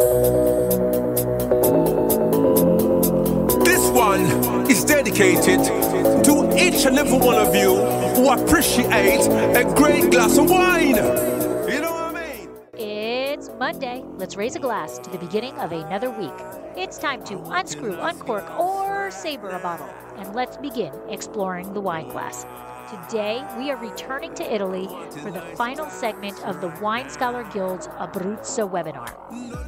This one is dedicated to each and every one of you who appreciate a great glass of wine. You know what I mean? It's Monday. Let's raise a glass to the beginning of another week. It's time to unscrew, uncork, or savor a bottle. And let's begin exploring the wine glass. Today, we are returning to Italy for the final segment of the Wine Scholar Guild's Abruzzo webinar.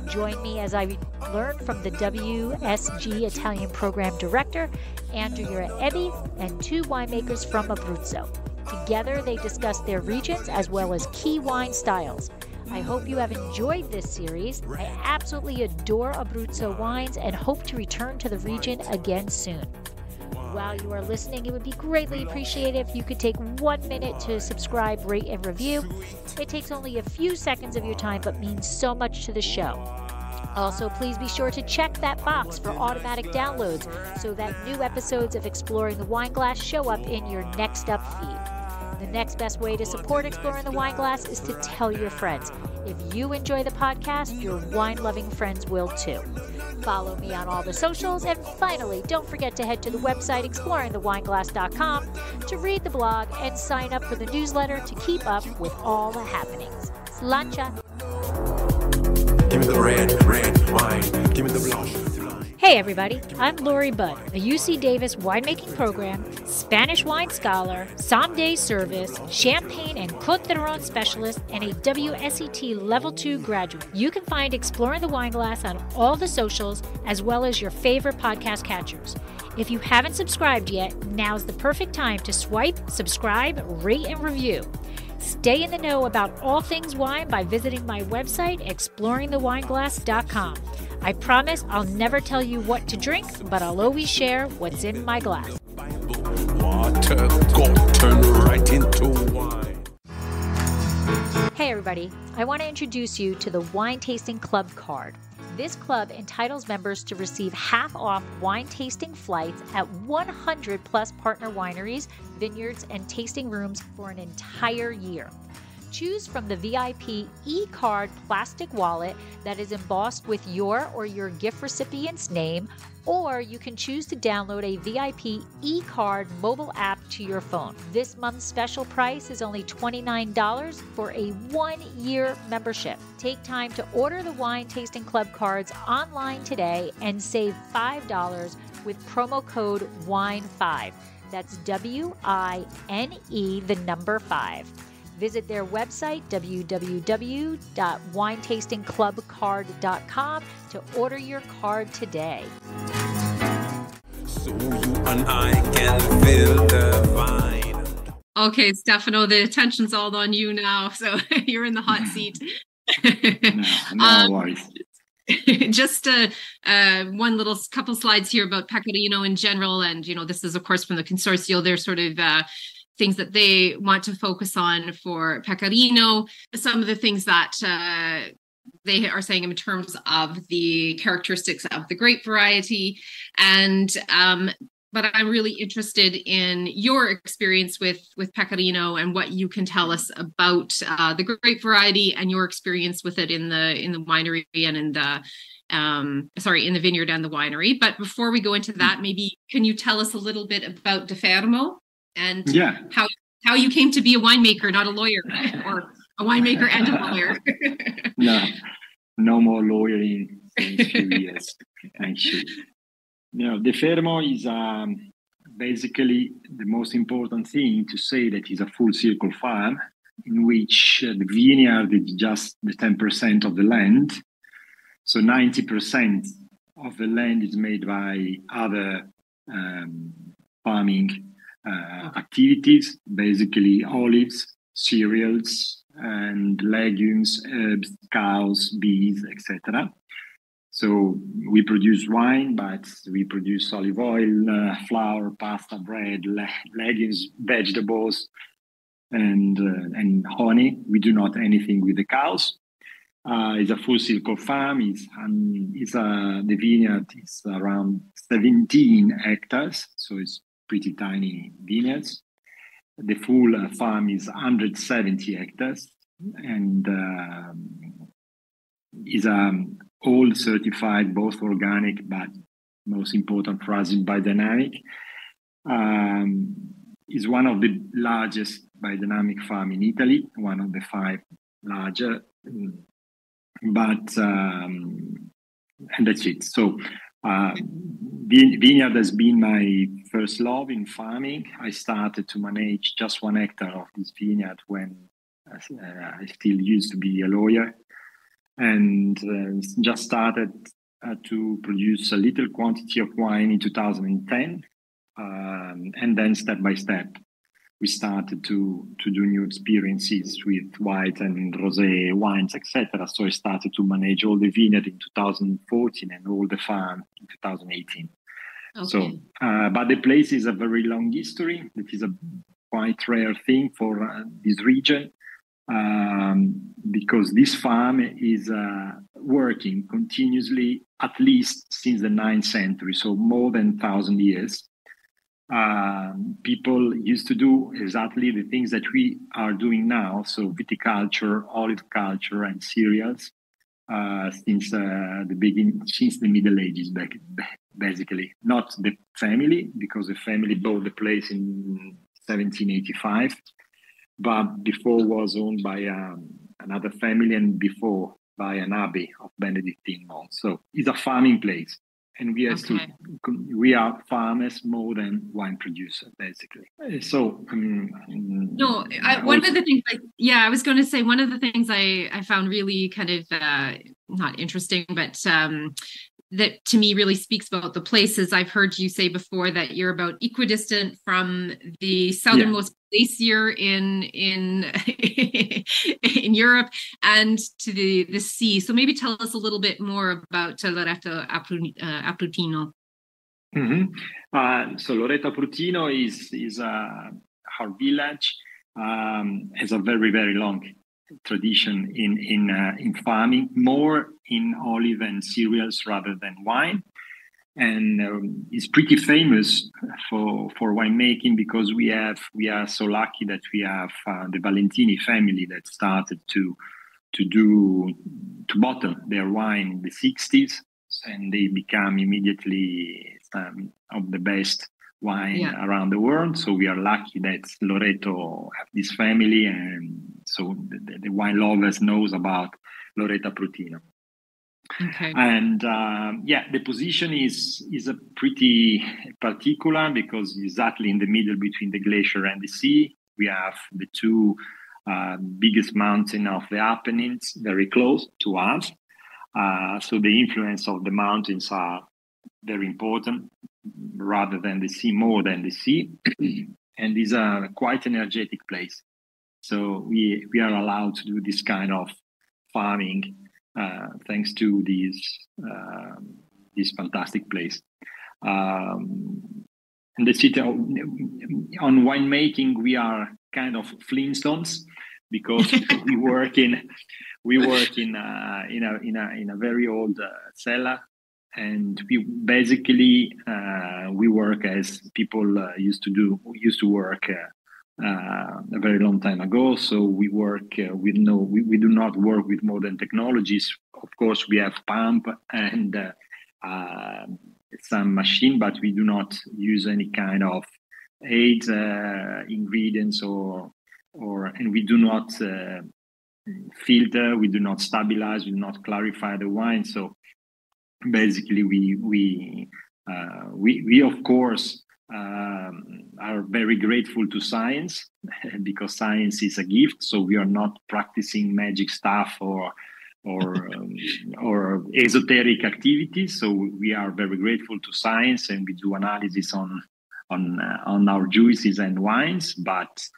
Join me as I learn from the WSG Italian Program Director, Andrea Ebbi, and two winemakers from Abruzzo. Together, they discuss their regions as well as key wine styles. I hope you have enjoyed this series. I absolutely adore Abruzzo wines and hope to return to the region again soon. While you are listening, it would be greatly appreciated if you could take 1 minute to subscribe, rate, and review. It takes only a few seconds of your time, but means so much to the show. Also, please be sure to check that box for automatic downloads so that new episodes of Exploring the Wine Glass show up in your next up feed. The next best way to support Exploring the Wine Glass is to tell your friends. If you enjoy the podcast, your wine-loving friends will too. Follow me on all the socials, and finally, don't forget to head to the website exploringthewineglass.com to read the blog and sign up for the newsletter to keep up with all the happenings. Sláinte! Give me the red wine. Give me the blanche. Hey everybody, I'm Lori Budd, a UC Davis winemaking program, Spanish wine scholar, sommelier service, champagne and Côte d'Aron specialist, and a WSET Level 2 graduate. You can find Exploring the Wine Glass on all the socials, as well as your favorite podcast catchers. If you haven't subscribed yet, now's the perfect time to swipe, subscribe, rate, and review. Stay in the know about all things wine by visiting my website, exploringthewineglass.com. I promise I'll never tell you what to drink, but I'll always share what's in my glass. Water got turned right into wine. Hey everybody, I want to introduce you to the Wine Tasting Club card. This club entitles members to receive half off wine tasting flights at 100 plus partner wineries, vineyards, and tasting rooms for an entire year. Choose from the VIP e-card plastic wallet that is embossed with your or your gift recipient's name, or you can choose to download a VIP e-card mobile app to your phone. This month's special price is only $29 for a 1-year membership. Take time to order the Wine Tasting Club cards online today and save $5 with promo code WINE5. That's WINE, the number 5. Visit their website, www.winetastingclubcard.com, to order your card today. So you and I can feel the vine. Okay, Stefano, the attention's all on you now, so you're in the hot seat. No worries. Just one little couple slides here about Pecorino in general, and this is of course from the Consorzio. They're sort of things that they want to focus on for Pecorino. Some of the things that they are saying in terms of the characteristics of the grape variety, and but I'm really interested in your experience with Pecorino and what you can tell us about the grape variety and your experience with it in the winery and in the in the vineyard and the winery. But before we go into that, maybe can you tell us a little bit about De Fermo and how you came to be a winemaker, not a lawyer, or a winemaker and a lawyer? No more lawyering since 2 years, actually. De Fermo is basically the most important thing to say that it's a full circle farm in which the vineyard is just the 10% of the land. So 90% of the land is made by other farming activities, basically olives, cereals, and legumes, herbs, cows, bees, etc. So we produce wine, but we produce olive oil, flour, pasta, bread, legumes, vegetables, and honey. We do not anything with the cows. It's a full circle farm. The vineyard is around 17 hectares, so it's pretty tiny vineyards. The full farm is 170 hectares, and is a all certified, both organic, but most important for us is biodynamic. Is one of the largest biodynamic farm in Italy, one of the 5 larger. But and that's it. So vineyard has been my first love in farming. I started to manage just 1 hectare of this vineyard when I still used to be a lawyer, and just started to produce a little quantity of wine in 2010, and then step by step we started to do new experiences with white and rosé wines, etc. So I started to manage all the vineyard in 2014 and all the farm in 2018. Okay. So, but the place is a very long history. It is a quite rare thing for this region, because this farm is working continuously, at least since the 9th century, so more than 1,000 years. People used to do exactly the things that we are doing now, so viticulture, olive culture, and cereals, since the beginning, since the Middle Ages, basically. Not the family, because the family bought the place in 1785, but before was owned by another family, and before by an abbey of Benedictine monks. So it's a farming place. And we are farmers more than wine producers, basically. So, one of the things, I was going to say, one of the things I found really kind of not interesting, but that to me really speaks about the places. I've heard you say before that you're about equidistant from the southernmost glacier in Europe and to the sea. So maybe tell us a little bit more about Loreto Abruzino. Mm-hmm. So Loreto Abruzino is our village. Has a very, very long tradition in farming, more in olive and cereals rather than wine, and it's pretty famous for winemaking, because we are so lucky that we have the Valentini family that started to bottle their wine in the 60s, and they become immediately some of the best wine around the world. So we are lucky that Loreto have this family, and so the wine lovers knows about Loreto Abruzino. Okay. And the position is a pretty particular, because exactly in the middle between the glacier and the sea, we have the 2 biggest mountains of the Apennines very close to us. So the influence of the mountains are very important, rather than the sea, more than the sea. And is a quite energetic place. So we are allowed to do this kind of farming thanks to this fantastic place. And the city on winemaking, we are kind of Flintstones, because we work in a very old cellar. And we basically we work as people used to work a very long time ago. So we work we do not work with modern technologies. Of course, we have pump and some machine, but we do not use any kind of aid ingredients and we do not filter, we do not stabilize, we do not clarify the wine. So basically, we of course are very grateful to science, because science is a gift. So we are not practicing magic stuff or esoteric activities. So we are very grateful to science, and we do analysis on our juices and wines. But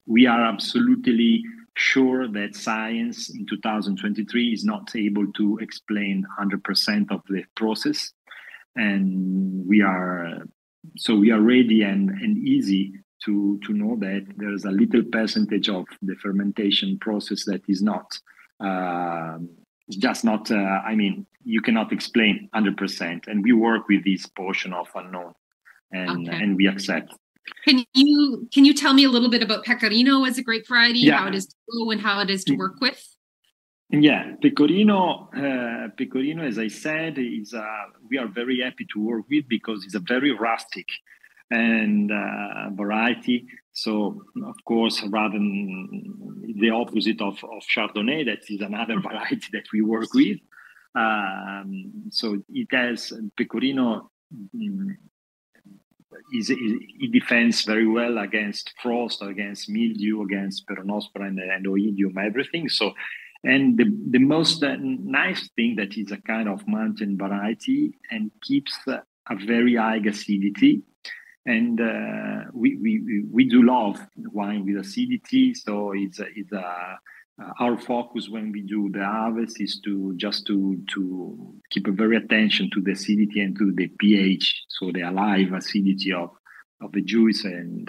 we are absolutely sure that science in 2023 is not able to explain 100% of the process, and we are ready and easy to know that there's a little percentage of the fermentation process that is not just not you cannot explain 100%, and we work with this portion of unknown, and we accept. Can you tell me a little bit about Pecorino as a grape variety, how it is to grow and how it is to work with? Yeah, Pecorino, as I said, is we are very happy to work with because it's a very rustic and variety. So, of course, rather than the opposite of Chardonnay, that is another variety that we work with. So it has Pecorino. It defends very well against frost, against mildew, against peronospora and oidium, everything. So. And the most nice thing that is a kind of mountain variety and keeps a very high acidity. And we do love wine with acidity. So it's our focus when we do the harvest is to keep a very attention to the acidity and to the pH. So the alive acidity of the juice and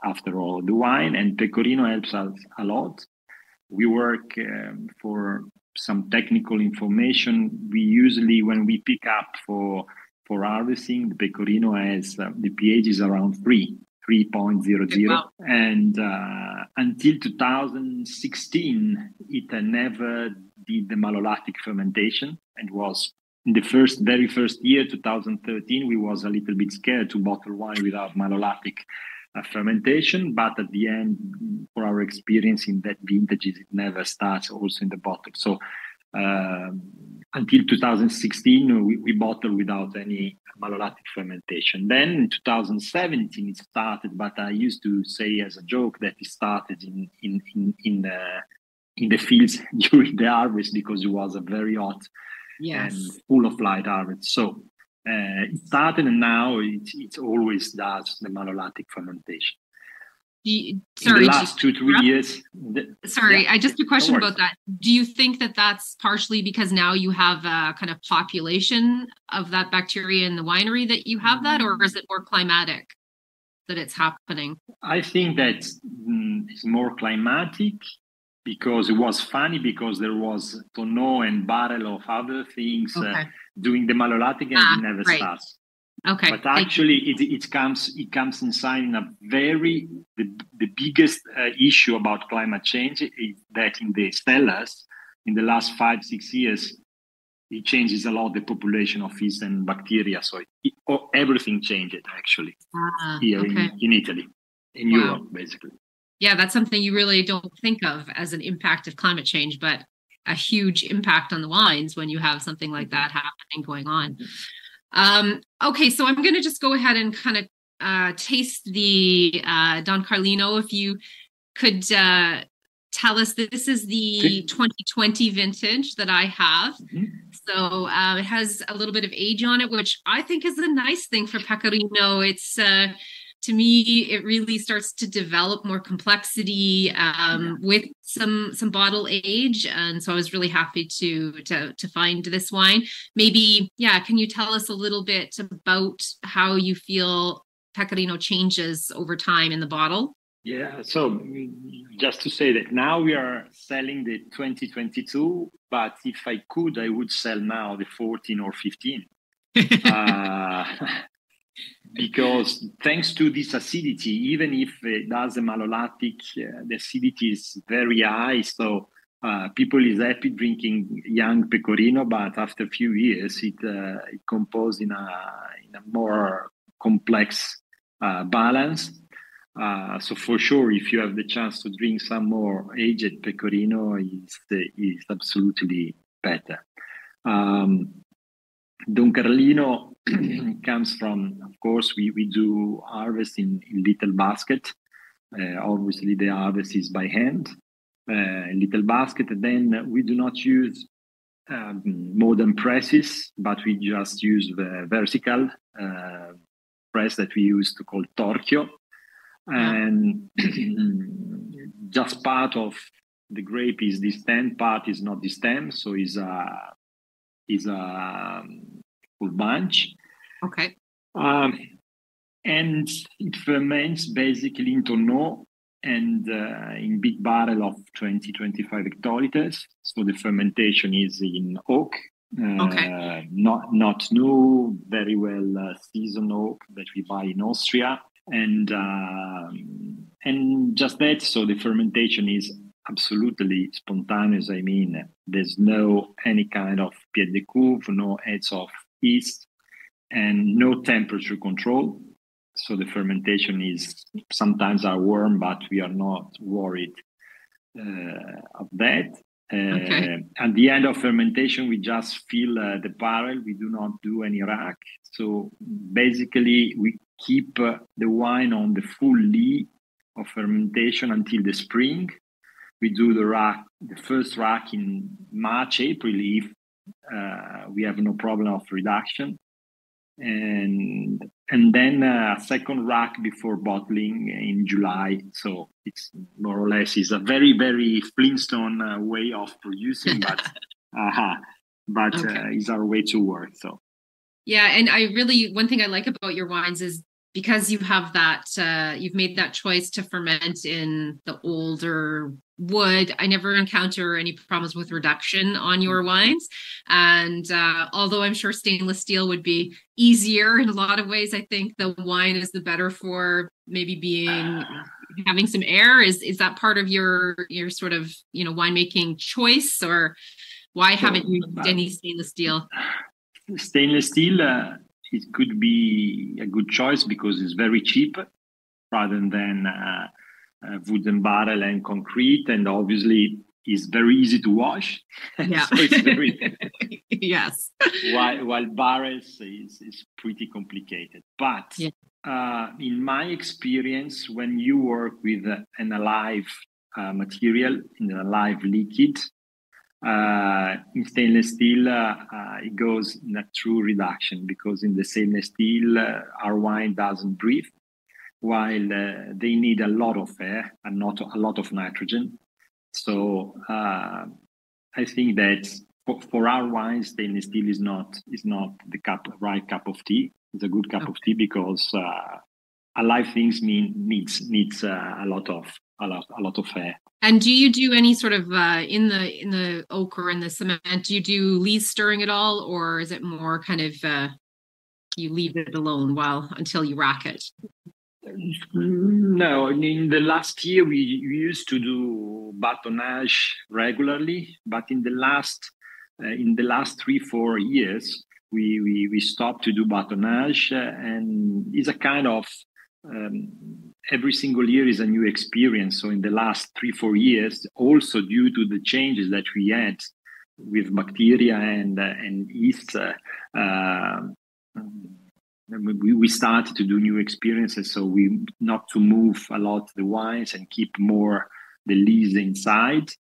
after all the wine. And Pecorino helps us a lot. We work for some technical information. We usually, when we pick up for harvesting, the Pecorino has the pH is around 3.00. Wow. And until 2016, it never did the malolactic fermentation and was in the very first year, 2013, we was a little bit scared to bottle wine without malolactic fermentation, but at the end, for our experience in that vintages, it never starts also in the bottle. So until 2016, we bottled without any malolactic fermentation. Then in 2017 it started, but I used to say as a joke that it started in the fields during the harvest because it was a very hot and full of light harvest. So it started, and now it always does the malolactic fermentation. In the last 2-3 years. I just a question about that. Do you think that that's partially because now you have a kind of population of that bacteria in the winery that you have that, or is it more climatic that it's happening? I think that it's more climatic. Because it was funny because there was tonneau and barrel of other things doing the malolactic and it never starts. Okay. But actually it comes inside in a the biggest issue about climate change is that in the cellars in the last 5-6 years it changes a lot the population of yeast and bacteria. So everything changed actually here in Italy, in Europe basically. Yeah, that's something you really don't think of as an impact of climate change, but a huge impact on the wines when you have something like that happening going on. Okay, so I'm going to just go ahead and kind of taste the Don Carlino. If you could tell us, this is the 2020 vintage that I have. So it has a little bit of age on it, which I think is a nice thing for Pecorino. It's to me, it really starts to develop more complexity with some bottle age, and so I was really happy to find this wine. Maybe, can you tell us a little bit about how you feel Pecorino changes over time in the bottle? Yeah, so just to say that now we are selling the 2022, but if I could, I would sell now the 14 or 15. Because thanks to this acidity, even if it does a malolactic, the acidity is very high. So people is happy drinking young Pecorino, but after a few years, it composed in a more complex balance. So for sure, if you have the chance to drink some more aged Pecorino, is absolutely better. Don Carlino comes from, of course, we do harvest in little basket. Obviously, the harvest is by hand, little basket. And then we do not use modern presses, but we just use the vertical press that we used to call Torchio. And just part of the grape is the stem, part is not the stem, so is a full bunch. Okay. And it ferments basically in tonneau and in big barrel of 20-25 hectoliters. So the fermentation is in oak, not new, very well seasoned oak that we buy in Austria, and just that. So the fermentation is absolutely spontaneous. I mean, there's no any kind of pied de couve, no heads of yeast, and no temperature control. So the fermentation is sometimes are warm, but we are not worried of that. At the end of fermentation, we just fill the barrel. We do not do any rack. So basically, we keep the wine on the full lee of fermentation until the spring. We do the first rack in March, April, if we have no problem of reduction. And then a second rack before bottling in July. So it's more or less is a very, very Flintstone way of producing, but it's our way to work. So yeah, and one thing I like about your wines is because you have that, you've made that choice to ferment in the older wood. I never encounter any problems with reduction on your wines. And although I'm sure stainless steel would be easier in a lot of ways, I think the wine is the better for maybe having some air. Is that part of your sort of, winemaking choice, or why haven't you used any stainless steel? Stainless steel, it could be a good choice because it's very cheap rather than wooden barrel and concrete, and obviously it's very easy to wash. Yeah. So it's very yes. While barrels is pretty complicated. But in my experience, when you work with an alive material, in an alive liquid, in stainless steel, it goes in a true reduction, because in the stainless steel, our wine doesn't breathe, while they need a lot of air and not a lot of nitrogen. So I think that for our wine, stainless steel is not the right cup of tea. It's a good cup of tea because alive things needs a lot of air. And do you do any sort of in the oak or in the cement? Do you do lees stirring at all, or is it more kind of you leave it alone until you rack it? No, in the last year we used to do batonnage regularly, but in the last 3-4 years we stopped to do batonnage, and it's a kind of every single year is a new experience. So in the last 3-4 years, also due to the changes that we had with bacteria and yeast, we started to do new experiences. So we not to move a lot the wines and keep more the lees inside.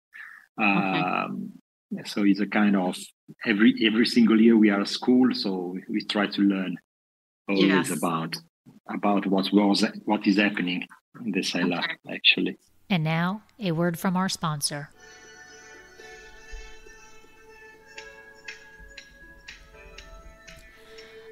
So it's a kind of every single year we are at school, so we try to learn always about what is happening in the cellar, actually. And now, a word from our sponsor.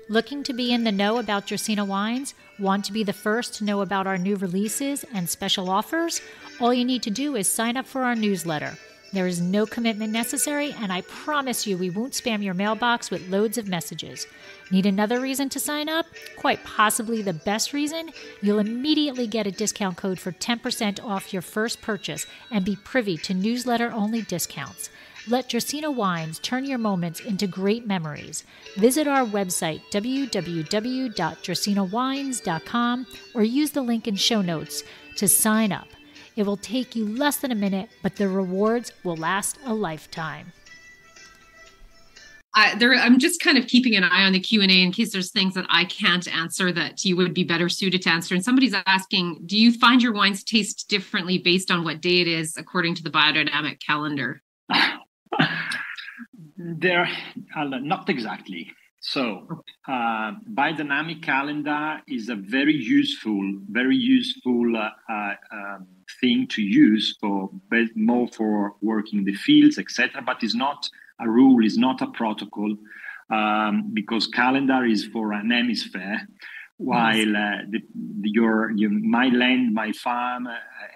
Looking to be in the know about Dracaena wines? Want to be the first to know about our new releases and special offers? All you need to do is sign up for our newsletter. There is no commitment necessary, and I promise you we won't spam your mailbox with loads of messages. Need another reason to sign up? Quite possibly the best reason? You'll immediately get a discount code for 10% off your first purchase and be privy to newsletter-only discounts. Let Dracaena Wines turn your moments into great memories. Visit our website, www.dracaenawines.com, or use the link in show notes to sign up. It will take you less than a minute, but the rewards will last a lifetime. I'm just kind of keeping an eye on the Q&A in case there's things that I can't answer that you would be better suited to answer. And somebody's asking, do you find your wines taste differently based on what day it is according to the biodynamic calendar? They're not exactly. So biodynamic calendar is a very useful thing to use more for working the fields, etc. But it's not a rule, is not a protocol, because calendar is for an hemisphere, while my land, my farm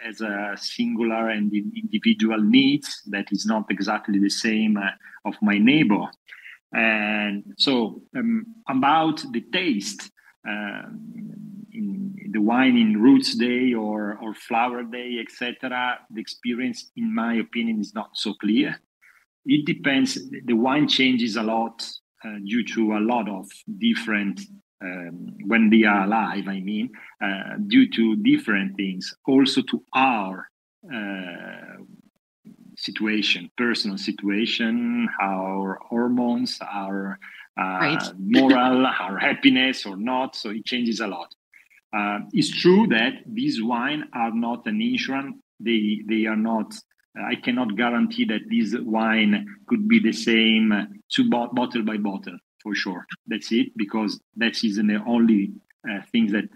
has a singular and individual needs that is not exactly the same of my neighbor. And so about the taste, in the wine in Roots Day or Flower Day, etc., the experience, in my opinion, is not so clear. It depends. The wine changes a lot due to a lot of different, when they are alive, I mean, due to different things, also to our situation, personal situation, our hormones, our moral, our happiness or not. So it changes a lot. It's true that these wines are not an insurance. They are not. I cannot guarantee that this wine could be the same bottle by bottle for sure. That's it, because that is the only thing that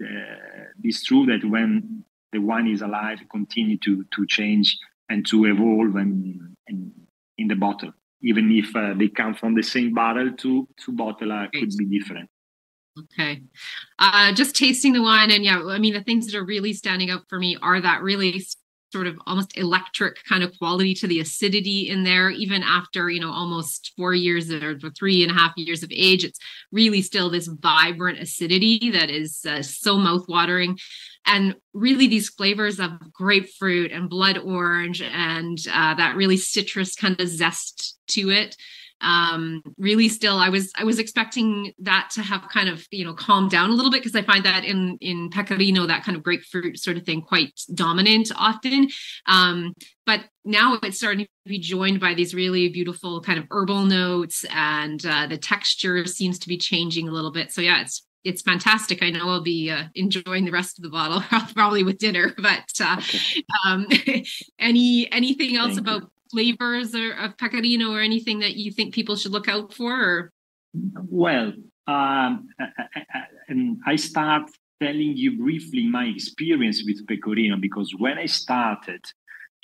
is true, that when the wine is alive, continue to change and to evolve in the bottle. Even if they come from the same barrel, two bottle could be different. Okay. Just tasting the wine, and yeah, I mean, the things that are really standing out for me are that really sort of almost electric kind of quality to the acidity in there, even after, almost 4 years or 3.5 years of age. It's really still this vibrant acidity that is so mouthwatering. And really these flavors of grapefruit and blood orange and that really citrus kind of zest to it. Really still, I was expecting that to have kind of, calmed down a little bit, because I find that in Pecorino, that kind of grapefruit sort of thing quite dominant often. But now it's starting to be joined by these really beautiful kind of herbal notes, and the texture seems to be changing a little bit. So yeah, it's fantastic. I know I'll be enjoying the rest of the bottle, probably with dinner, but anything else Thank about you. Flavors of Pecorino, or anything that you think people should look out for? Or? Well, I start telling you briefly my experience with Pecorino, because when I started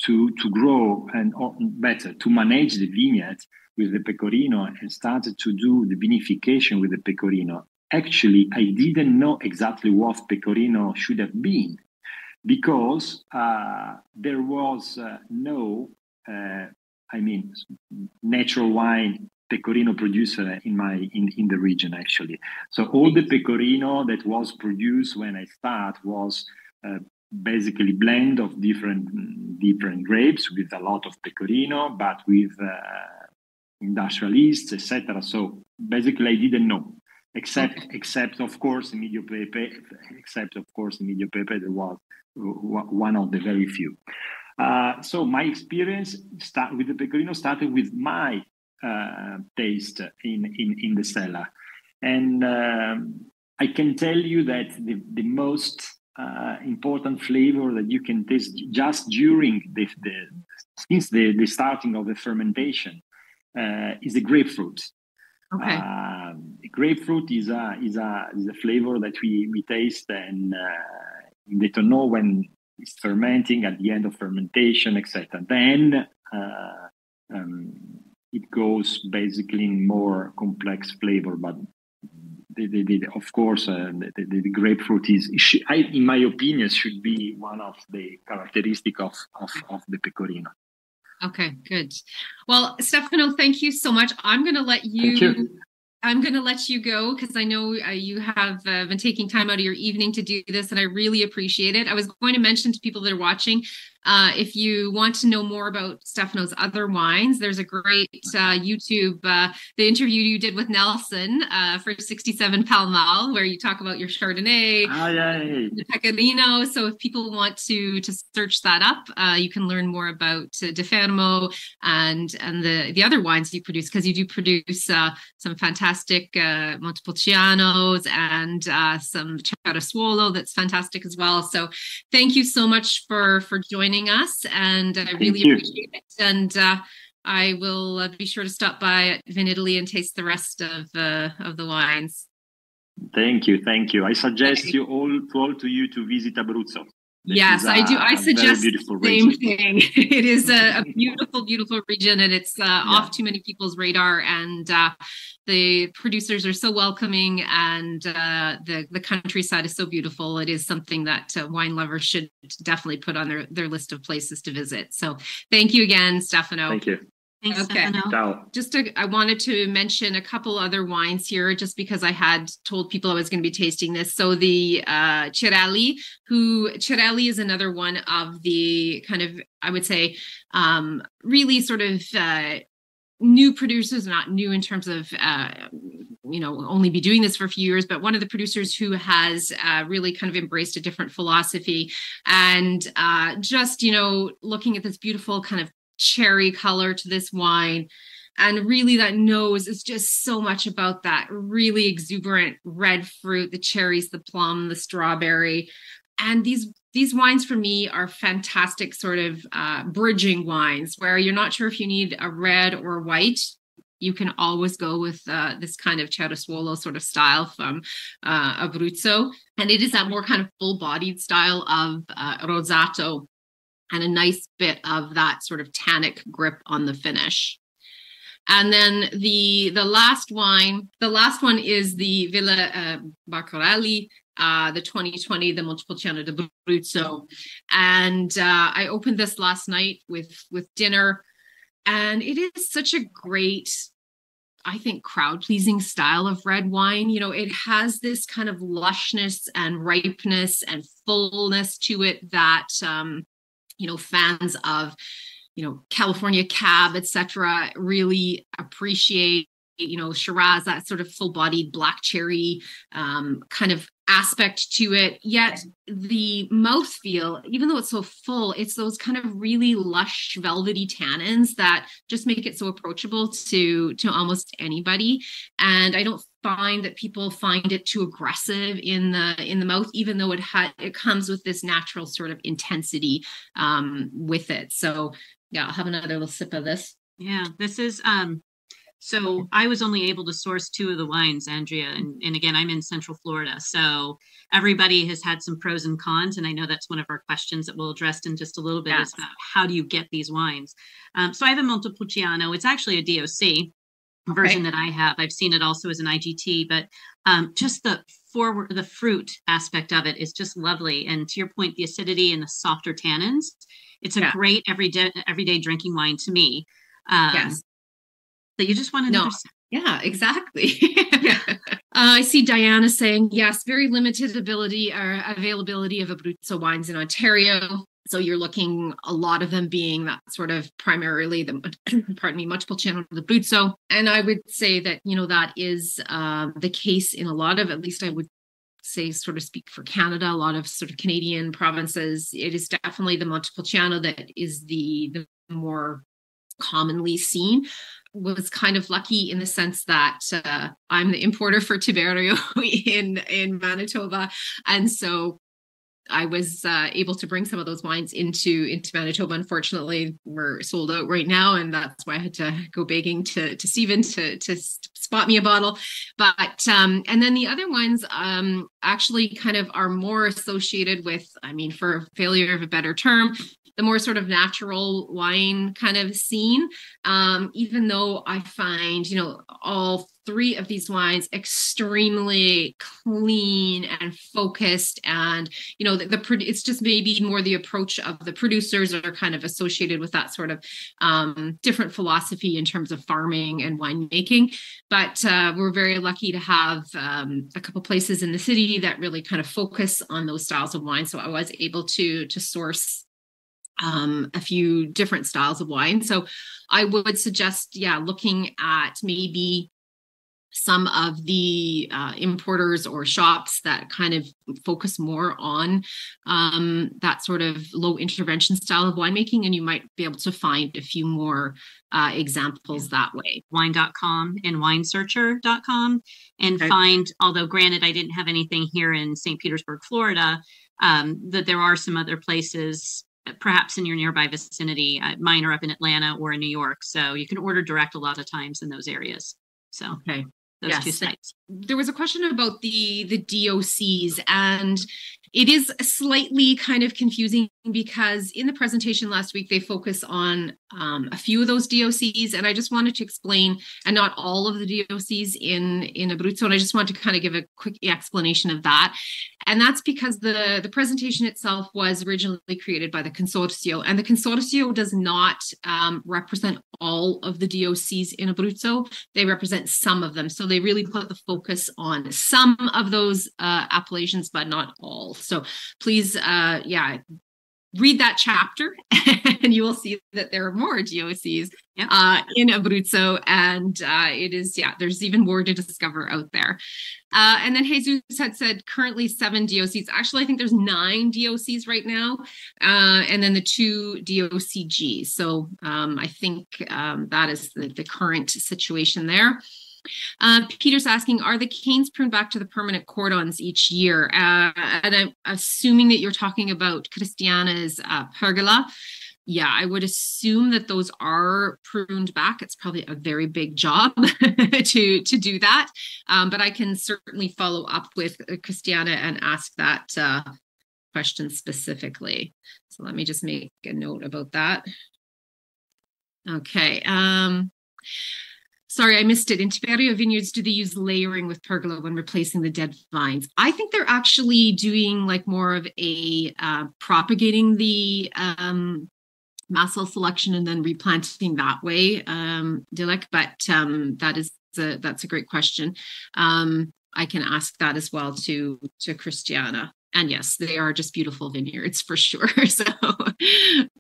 to grow or better to manage the vineyard with the Pecorino and started to do the vinification with the Pecorino, actually I didn't know exactly what Pecorino should have been, because there was no natural wine Pecorino producer in the region, actually. So all the Pecorino that was produced when I start was basically blend of different grapes with a lot of Pecorino, but with industrial yeasts, etc. So basically, I didn't know, except of course Emilio Pepe. That was one of the very few. So my experience with the Pecorino started with my taste in the cellar, and I can tell you that the most important flavor that you can taste just during since the starting of the fermentation is the grapefruit. Okay. Grapefruit is a flavor that we taste and in the tonneau when it's fermenting, at the end of fermentation, etc. Then it goes basically in more complex flavor, but of course the grapefruit in my opinion, should be one of the characteristics of the Pecorino. Okay, good. Well, Stefano, thank you so much. I'm going to let you go, because I know you have been taking time out of your evening to do this, and I really appreciate it. I was going to mention to people that are watching, if you want to know more about Stefano's other wines, there's a great YouTube, the interview you did with Nelson for 67 Pall Mall, where you talk about your Chardonnay, the Pecorino. So if people want to search that up, you can learn more about De Fermo and the other wines you produce, because you do produce some fantastic Montepulcianos and some Chiarasuolo that's fantastic as well. So thank you so much for joining us, and I really appreciate it. And I will be sure to stop by at Vinitaly and taste the rest of the wines. Thank you. I suggest you all to visit Abruzzo. Yes, I do. I suggest the same thing. It is a beautiful, beautiful region, and it's off too many people's radar. And the producers are so welcoming, and the countryside is so beautiful. It is something that wine lovers should definitely put on their list of places to visit. So thank you again, Stefano. Thank you. Thanks, Okay. Stefano. I wanted to mention a couple other wines here, just because I had told people I was going to be tasting this. So the Cirelli is another one of the kind of, I would say, really sort of new producers, not new in terms of, only be doing this for a few years, but one of the producers who has really kind of embraced a different philosophy. And just, looking at this beautiful kind of cherry color to this wine, and really that nose is just so much about that really exuberant red fruit, the cherries, the plum, the strawberry. And these wines for me are fantastic sort of bridging wines, where you're not sure if you need a red or white. You can always go with this kind of Cereszuolo sort of style from Abruzzo. And it is that more kind of full-bodied style of Rosato, and a nice bit of that sort of tannic grip on the finish. And then the last one is the Villa Baccarelli, the 2020, the Montepulciano d'Abruzzo. And I opened this last night with dinner, and it is such a great, I think, crowd-pleasing style of red wine. It has this kind of lushness and ripeness and fullness to it that fans of, California Cab, etc., really appreciate. Shiraz, that sort of full-bodied black cherry kind of aspect to it. Yet the mouthfeel, even though it's so full, it's those kind of really lush, velvety tannins that just make it so approachable to almost anybody. And I don't find that people find it too aggressive in the mouth, even though it comes with this natural sort of intensity with it. So yeah, I'll have another little sip of this. Yeah, this is so I was only able to source 2 of the wines, Andrea, and again, I'm in Central Florida, so everybody has had some pros and cons, and I know that's one of our questions that we'll address in just a little bit, is about how do you get these wines. So I have a Montepulciano. It's actually a DOC version that I have. I've seen it also as an IGT, but just the fruit aspect of it is just lovely. And to your point, the acidity and the softer tannins, it's a great everyday drinking wine to me. Yes. That you just want another. Yeah, exactly. I see Diana saying, yes, very limited availability of Abruzzo wines in Ontario. So you're looking, a lot of them being that sort of primarily the, Montepulciano d'Abruzzo. And I would say that, that is the case in a lot of, at least I would say, sort of speak for Canada, a lot of sort of Canadian provinces. It is definitely the Montepulciano that is the more commonly seen. Was kind of lucky in the sense that I'm the importer for Tiberio in Manitoba, and so I was able to bring some of those wines into Manitoba. Unfortunately, we're sold out right now, and that's why I had to go begging to Stephen to spot me a bottle. But and then the other ones actually kind of are more associated with, for failure of a better term, the more sort of natural wine kind of scene, even though I find, all 3 of these wines extremely clean and focused, and, it's just maybe more the approach of the producers are kind of associated with that sort of different philosophy in terms of farming and winemaking. But we're very lucky to have a couple places in the city that really kind of focus on those styles of wine. So I was able to source a few different styles of wine. So I would suggest, looking at maybe some of the importers or shops that kind of focus more on that sort of low intervention style of winemaking, and you might be able to find a few more examples that way. Wine.com and winesearcher.com and find, although granted I didn't have anything here in St. Petersburg, Florida, that there are some other places perhaps in your nearby vicinity. Mine are up in Atlanta or in New York, so you can order direct a lot of times in those areas. So those 2 sites. There was a question about the DOCs, and It is slightly kind of confusing because in the presentation last week, they focus on a few of those DOCs, and I just wanted to explain, and not all of the DOCs in Abruzzo, and I just want to kind of give a quick explanation of that. And that's because the presentation itself was originally created by the Consorzio, and the Consorzio does not represent all of the DOCs in Abruzzo. They represent some of them. So they really put the focus on some of those appellations, but not all. So please, read that chapter and you will see that there are more DOCs in Abruzzo, and there's even more to discover out there. And then Jesus had said currently 7 DOCs. Actually, I think there's 9 DOCs right now, and then the 2 DOCGs. So I think that is the current situation there. Peter's asking, are the canes pruned back to the permanent cordons each year? And I'm assuming that you're talking about Cristiana's pergola. Yeah, I would assume that those are pruned back. It's probably a very big job to do that. But I can certainly follow up with Cristiana and ask that question specifically. So let me just make a note about that. Okay. Sorry, I missed it. In Tiberio Vineyards, do they use layering with pergola when replacing the dead vines? I think they're actually doing like more of a propagating the massal selection and then replanting that way, Dilek. But that's a great question. I can ask that as well to Cristiana. And yes, they are just beautiful vineyards for sure.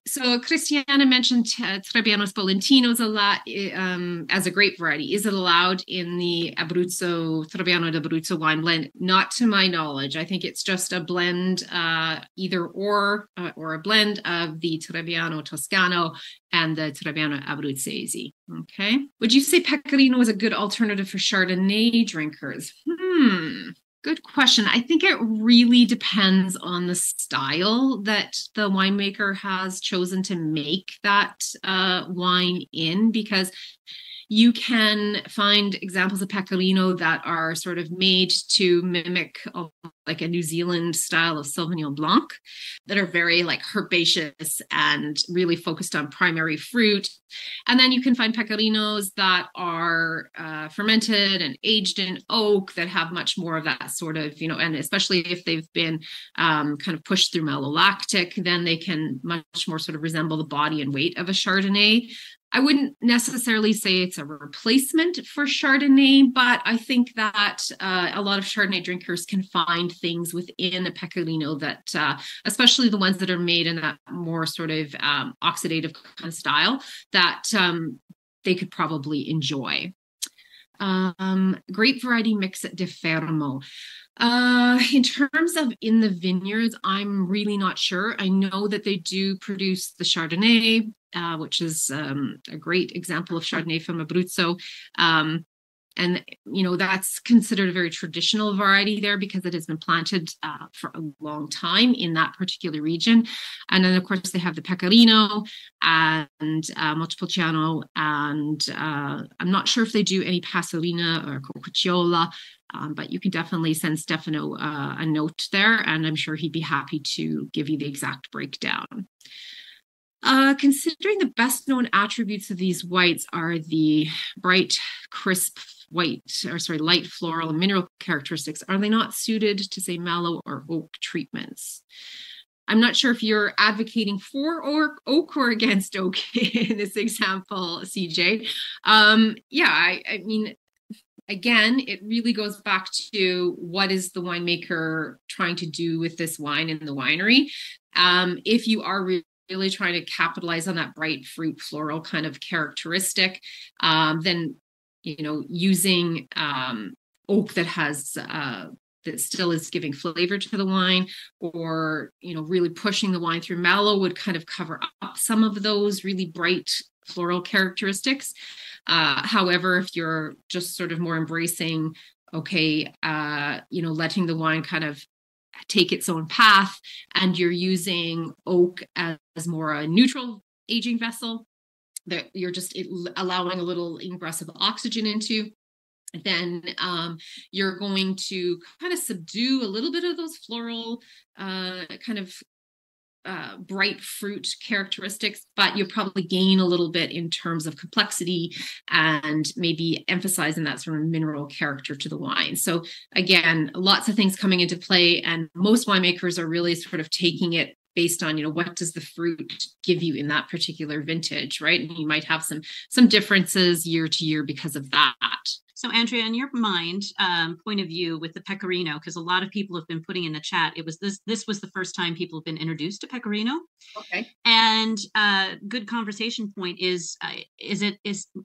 So Cristiana mentioned Trebbiano Spolentinos a lot as a grape variety. Is it allowed in the Abruzzo, Trebbiano d'Abruzzo wine blend? Not to my knowledge. I think it's just a blend, either or a blend of the Trebbiano Toscano and the Trebbiano Abruzzese. Okay. Would you say Pecorino is a good alternative for Chardonnay drinkers? Good question. I think it really depends on the style that the winemaker has chosen to make that wine in, because you can find examples of Pecorino that are sort of made to mimic like a New Zealand style of Sauvignon Blanc that are very like herbaceous and really focused on primary fruit. And then you can find Pecorinos that are fermented and aged in oak that have much more of that sort of, and especially if they've been kind of pushed through malolactic, then they can much more sort of resemble the body and weight of a Chardonnay. I wouldn't necessarily say it's a replacement for Chardonnay, but I think that a lot of Chardonnay drinkers can find things within a Pecorino that, especially the ones that are made in that more sort of oxidative kind of style, that they could probably enjoy. Grape variety mix at De Fermo. In terms of in the vineyards, I'm really not sure. I know that they do produce the Chardonnay, which is a great example of Chardonnay from Abruzzo. And, that's considered a very traditional variety there because it has been planted for a long time in that particular region. And then, of course, they have the Pecorino and Montepulciano. And I'm not sure if they do any Passerina or Cocciolo, but you can definitely send Stefano a note there, and I'm sure he'd be happy to give you the exact breakdown. Considering the best known attributes of these whites are the bright, crisp light floral and mineral characteristics, are they not suited to say mallow or oak treatments? I'm not sure if you're advocating for oak or against oak in this example, CJ. I mean, again, it really goes back to what is the winemaker trying to do with this wine in the winery. If you are really trying to capitalize on that bright fruit floral kind of characteristic, then using oak that has that still is giving flavor to the wine, or really pushing the wine through mallow would kind of cover up some of those really bright floral characteristics. However, if you're just sort of more embracing, letting the wine kind of take its own path, and you're using oak as more a neutral aging vessel that you're just allowing a little ingress of oxygen into, then you're going to kind of subdue a little bit of those floral kind of bright fruit characteristics, but you'll probably gain a little bit in terms of complexity and maybe emphasizing that sort of mineral character to the wine. So again, lots of things coming into play, and most winemakers are really sort of taking it based on, what does the fruit give you in that particular vintage, right? And you might have some differences year to year because of that. So Andrea, in your mind, point of view with the Pecorino, because a lot of people have been putting in the chat, it was this was the first time people have been introduced to Pecorino. Okay. And good conversation point is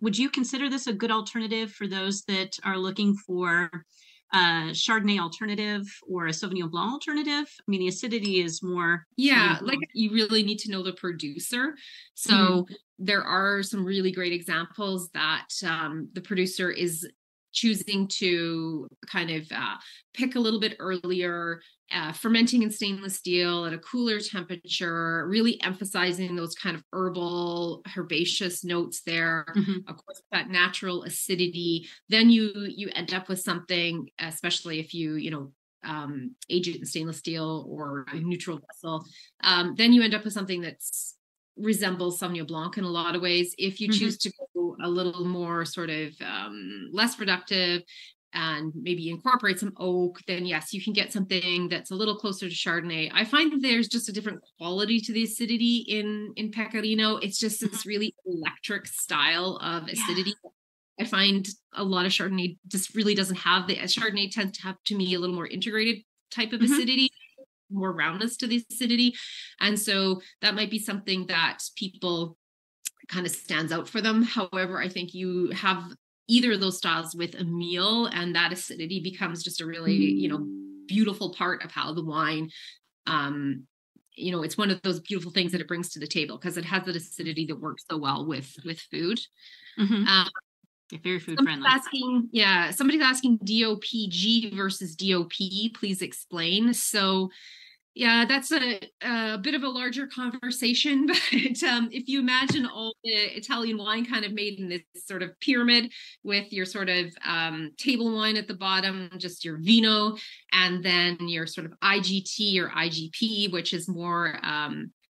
would you consider this a good alternative for those that are looking for Chardonnay alternative or a Sauvignon Blanc alternative? I mean, the acidity is more. Yeah, like you really need to know the producer. So there are some really great examples that the producer is choosing to kind of pick a little bit earlier, fermenting in stainless steel at a cooler temperature, really emphasizing those kind of herbal, herbaceous notes there. Of course, that natural acidity. Then you end up with something, especially if you age it in stainless steel or a neutral vessel. Then you end up with something that's resembles Sauvignon Blanc in a lot of ways. If you choose to go a little more sort of less productive and maybe incorporate some oak, then yes, you can get something that's a little closer to Chardonnay. I find that there's just a different quality to the acidity in Pecorino. It's just this really electric style of acidity. I find a lot of Chardonnay just really doesn't have Chardonnay tends to have, to me, a little more integrated type of acidity, more roundness to the acidity. And so that might be something that people kind of stands out for them. However, I think you have either of those styles with a meal, and that acidity becomes just a really, beautiful part of how the wine, it's one of those beautiful things that it brings to the table because it has that acidity that works so well with food. Very food friendly. Somebody's asking DOPG versus DOP. Please explain. So, yeah, that's a bit of a larger conversation. But if you imagine all the Italian wine kind of made in this sort of pyramid with your sort of table wine at the bottom, just your vino, and then your sort of IGT or IGP, which is more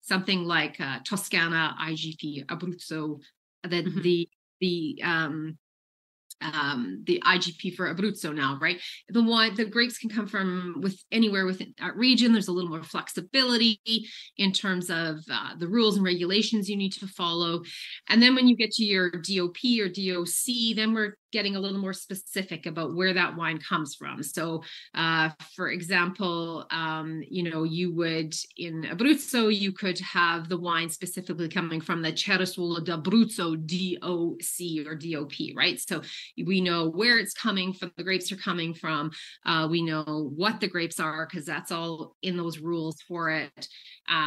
something like Toscana, IGP, Abruzzo, the IGP for Abruzzo now, right? The grapes can come from anywhere within that region. There's a little more flexibility in terms of the rules and regulations you need to follow. And then when you get to your DOP or DOC, then we're getting a little more specific about where that wine comes from. So, for example, you would, in Abruzzo, you could have the wine specifically coming from the Ceresole d'Abruzzo, DOC or DOP, right? So we know where it's coming from, the grapes are coming from. We know what the grapes are because that's all in those rules for it.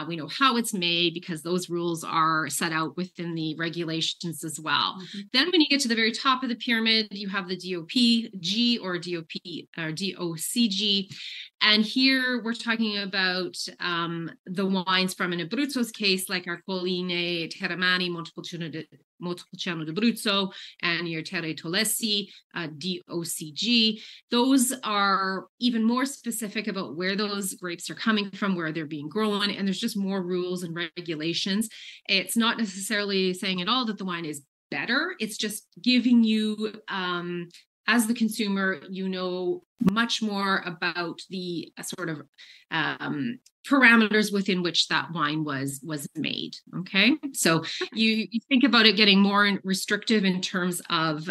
We know how it's made because those rules are set out within the regulations as well. Then when you get to the very top of the pyramid, you have the DOPG or DOP or DOCG. And here we're talking about the wines from, in Abruzzo's case, like our Colline, Terramani, Montepulciano d'Abruzzo, and your Terre Tolesi, DOCG. Those are even more specific about where those grapes are coming from, where they're being grown, and there's just more rules and regulations. It's not necessarily saying at all that the wine is better. It's just giving you, as the consumer, much more about the sort of parameters within which that wine was made. Okay, so you think about it getting more restrictive in terms of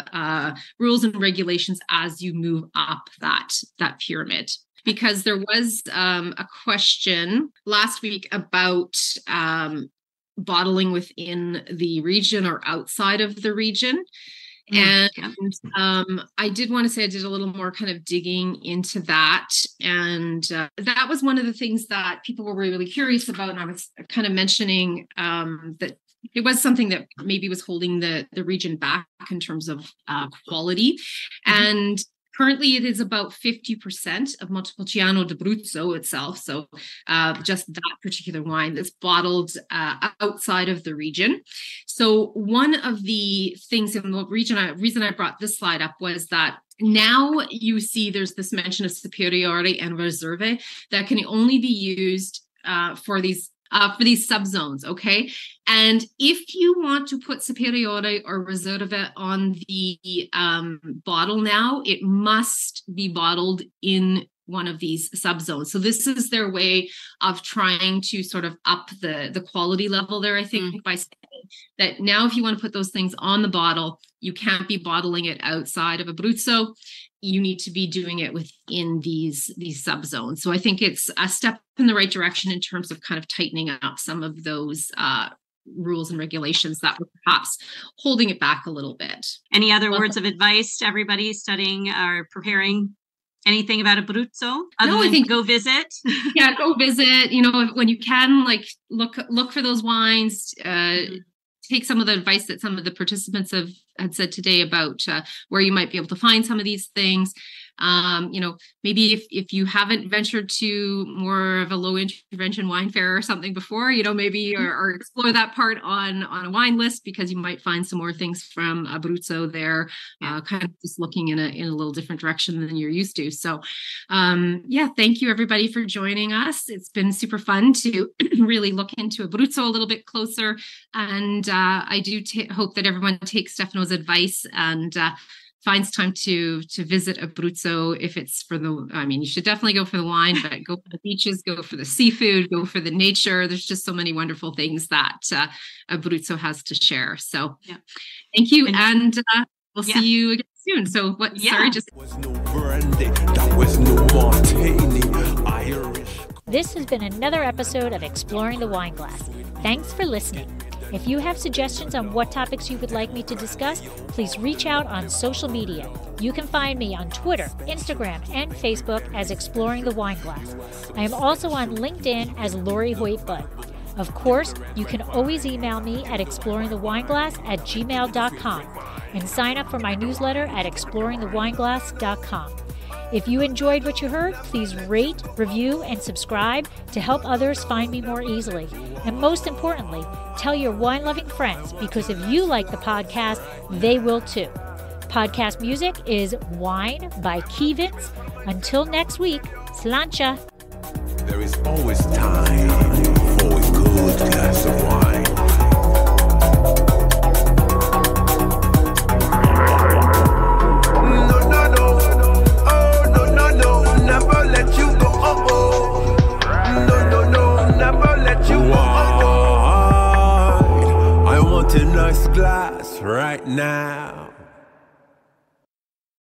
rules and regulations as you move up that pyramid. Because there was a question last week about bottling within the region or outside of the region. And I did want to say I did a little more kind of digging into that. And that was one of the things that people were really curious about. And I was kind of mentioning that it was something that maybe was holding the region back in terms of quality. And Currently, it is about 50% of Montepulciano d'Abruzzo itself. So just that particular wine that's bottled outside of the region. So one of the things in the reason I brought this slide up was that now you see there's this mention of Superiore and Reserve that can only be used for these subzones, okay? And if you want to put Superiore or Reserve on the bottle now, it must be bottled in one of these subzones. So this is their way of trying to sort of up the quality level there, I think, by saying that now if you want to put those things on the bottle, you can't be bottling it outside of Abruzzo. You need to be doing it within these subzones. So I think it's a step in the right direction in terms of kind of tightening up some of those rules and regulations that were perhaps holding it back a little bit. Any other words of advice to everybody studying or preparing anything about Abruzzo? I think go visit. Yeah, go visit. You know, when you can, like look for those wines. Take some of the advice that some of the participants had said today about where you might be able to find some of these things. You know, maybe if you haven't ventured to more of a low intervention wine fair or something before, you know, maybe or explore that part on a wine list, because you might find some more things from Abruzzo there, kind of just looking in a little different direction than you're used to. So thank you everybody for joining us. It's been super fun to really look into Abruzzo a little bit closer, and I do hope that everyone takes Stefano's advice and finds time to visit Abruzzo. If it's you should definitely go for the wine, but go for the beaches, go for the seafood, go for the nature. There's just so many wonderful things that Abruzzo has to share. So thank you. And we'll see you again soon. So sorry, just... There was no brandy, there was no martini, Irish. This has been another episode of Exploring the Wine Glass. Thanks for listening. If you have suggestions on what topics you would like me to discuss, please reach out on social media. You can find me on Twitter, Instagram, and Facebook as Exploring the Wine Glass. I am also on LinkedIn as Lori Hoyt-Budd. Of course, you can always email me at exploringthewineglass@gmail.com and sign up for my newsletter at exploringthewineglass.com. If you enjoyed what you heard, please rate, review, and subscribe to help others find me more easily. And most importantly, tell your wine-loving friends, because if you like the podcast, they will too. Podcast music is Wine by Kevins. Until next week, sláinte. There is always time for a good glass of wine. I want a nice glass right now.